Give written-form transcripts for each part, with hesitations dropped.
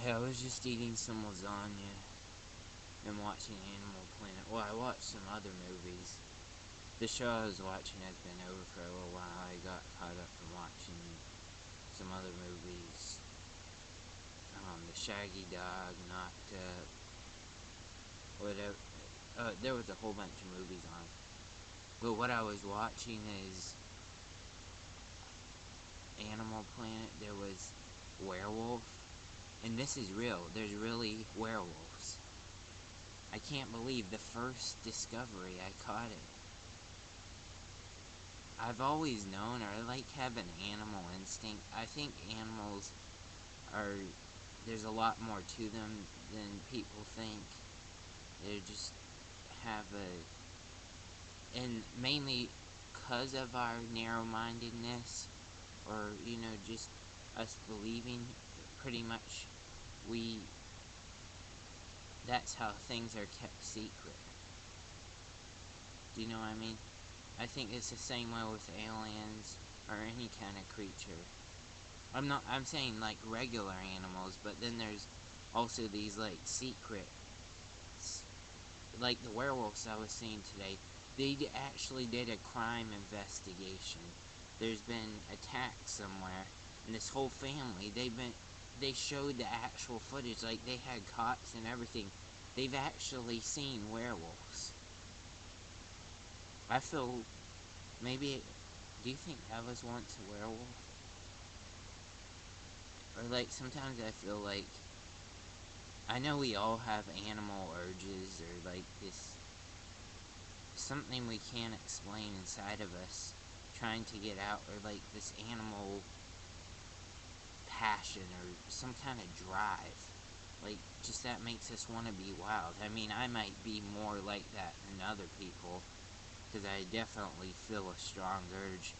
Hey, I was just eating some lasagna and watching Animal Planet. Well, I watched some other movies. The show I was watching has been over for a little while. I got caught up from watching some other movies. The Shaggy Dog, Knocked Up, whatever. There was a whole bunch of movies on. But what I was watching is Animal Planet. There was werewolf. And this is real. There's really werewolves. I can't believe the first discovery I caught it. I've always known, or I have an animal instinct. I think animals are, there's a lot more to them than people think. They just have and mainly because of our narrow-mindedness, or, just us believing pretty much that's how things are kept secret. Do you know what I mean? I think it's the same way with aliens or any kind of creature. I'm saying like regular animals, but then there's also these like secret, like the werewolves I was seeing today. They actually did a crime investigation. There's been attacks somewhere, and this whole family, they showed the actual footage, like they had cots and everything. They've actually seen werewolves. I feel maybe, do you think I was once a werewolf? Or like sometimes I feel like, I know we all have animal urges, or like this, something we can't explain inside of us trying to get out, or like this animal passion or some kind of drive, like just that makes us want to be wild. I mean, I might be more like that than other people, because I definitely feel a strong urge.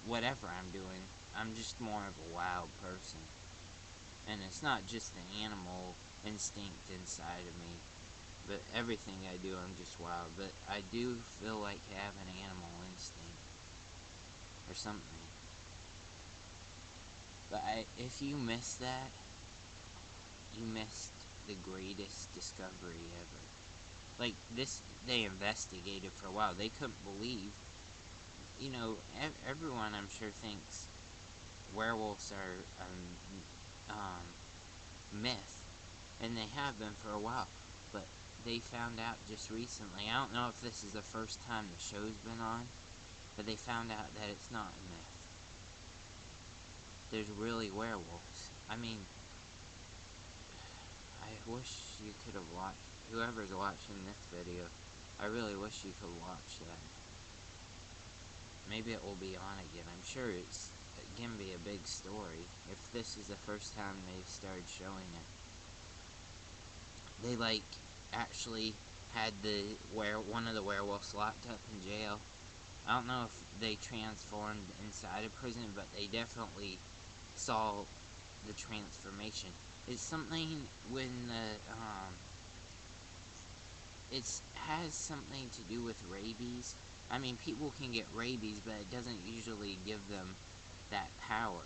Whatever I'm doing, I'm just more of a wild person, and it's not just the animal instinct inside of me, but everything I do, I'm just wild. But I do feel like I have an animal instinct or something. But if you miss that, you missed the greatest discovery ever. Like this, they investigated for a while. They couldn't believe, everyone I'm sure thinks werewolves are myth, and they have been for a while. But they found out just recently. I don't know if this is the first time the show's been on, but they found out that it's not a myth. There's really werewolves. I mean, I wish you could have watched, whoever's watching this video, I really wish you could watch that. Maybe it will be on again. I'm sure it can be a big story if this is the first time they've started showing it. They actually had one of the werewolves locked up in jail. I don't know if they transformed inside a prison, but they definitely saw the transformation. It's something when it has something to do with rabies. I mean, people can get rabies, but it doesn't usually give them that power.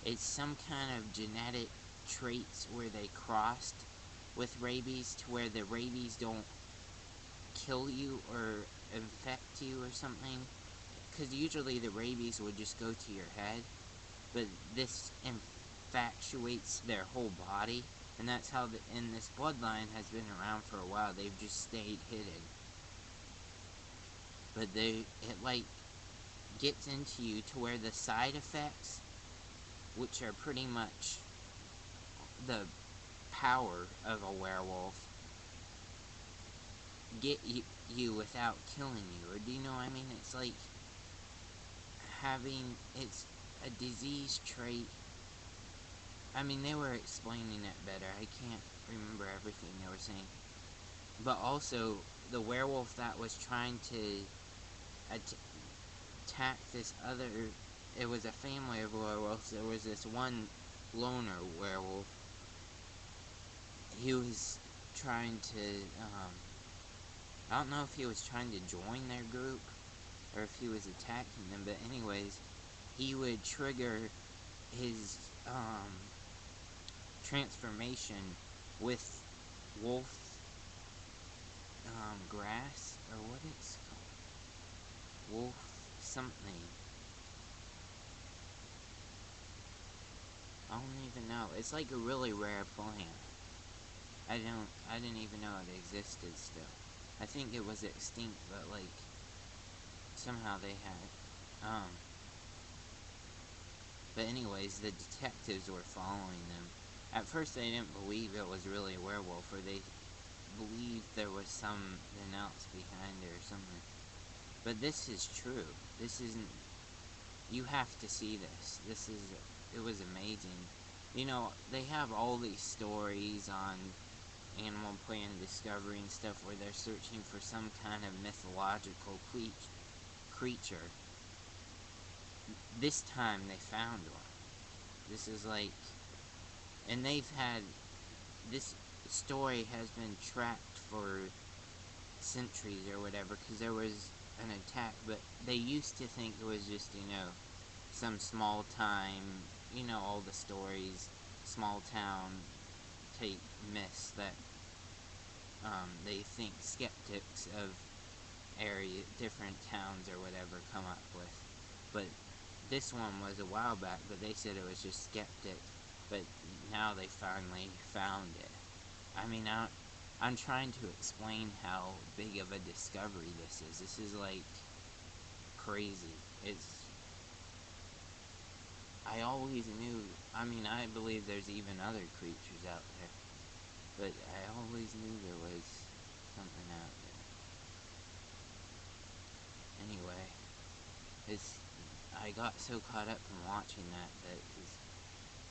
It's some kind of genetic traits where they crossed with rabies to where the rabies don't kill you or infect you or something. Because usually the rabies would just go to your head, but this infatuates their whole body, and that's how and this bloodline has been around for a while. They've just stayed hidden, but it gets into you to where the side effects, which are pretty much the power of a werewolf, get you without killing you. Or do you know what I mean? It's like it's a disease trait. I mean, they were explaining it better. I can't remember everything they were saying. But also, the werewolf that was trying to attack this other, it was a family of werewolves. There was this one loner werewolf. He was trying to, I don't know if he was trying to join their group, or if he was attacking them, but anyways, he would trigger his transformation with wolf grass, or what it's called, wolf something. I don't even know. It's like a really rare plant. I didn't even know it existed still. I think it was extinct, but like somehow they had. But anyways, the detectives were following them. At first, they didn't believe it was really a werewolf, or they believed there was something else behind it or something. But this is true. This isn't. You have to see this. It was amazing. You know, they have all these stories on Animal Planet Discovery and stuff where they're searching for some kind of mythological creature. This time they found one. This is like, and they've had, this story has been tracked for centuries or whatever, because there was an attack, but they used to think it was just, some small time, all the stories, small town type myths that they think skeptics of different towns or whatever come up with. But this one was a while back, but they said it was just skeptic. But now they finally found it. I mean, I'm trying to explain how big of a discovery this is. This is like crazy. I always knew, I believe there's even other creatures out there. But I always knew there was something out there. Anyway, I got so caught up in watching that it's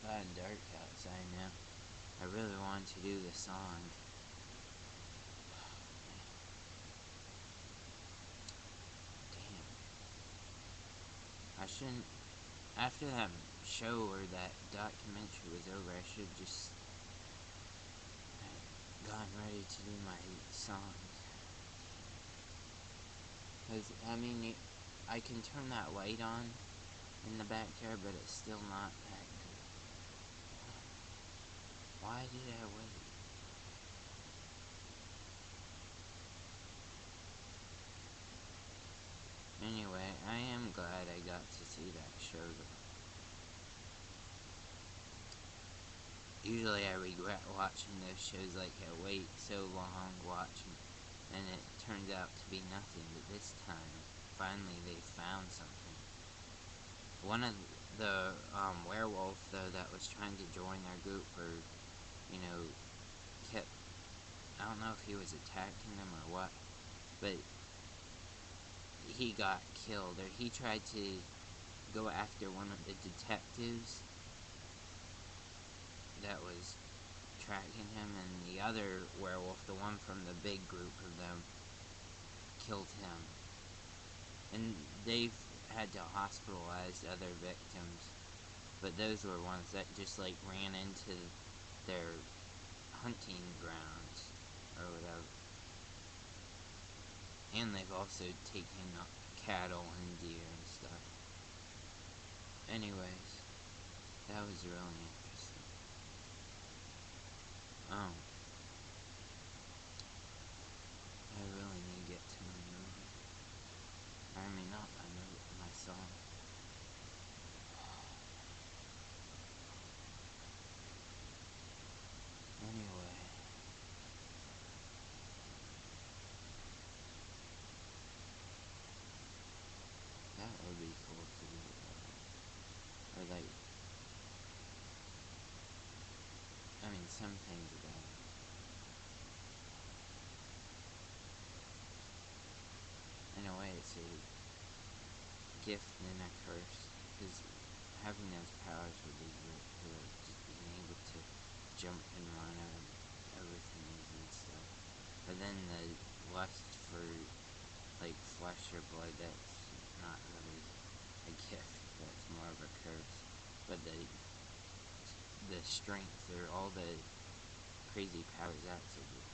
gotten dark outside now. I really wanted to do the song. Damn. I shouldn't. After that show or that documentary was over, I should have just gotten ready to do my songs. Because, I can turn that light on in the backyard, but it's still not that good. Why did I wait? Anyway, I am glad I got to see that show though. Usually I regret watching those shows, like I wait so long watching, and it turns out to be nothing, but this time, finally they found something. One of the werewolf, though, that was trying to join their group, or, kept, I don't know if he was attacking them or what, but he got killed, or he tried to go after one of the detectives that was tracking him, and the other werewolf, the one from the big group of them, killed him. And they've had to hospitalize other victims, but those were ones that just like ran into their hunting grounds or whatever. And they've also taken cattle and deer and stuff. Anyways, that was really interesting. I really need to get to my movie. Not my movie, my song. Anyway. That would be cool to do. Or like, some things about it. In a way, it's a gift and a curse, because having those powers would be good, just being able to jump and run over things and stuff. But then the lust for, like, flesh or blood, that's not really a gift, that's more of a curse. But the strength, or all the crazy powers, that's a gift.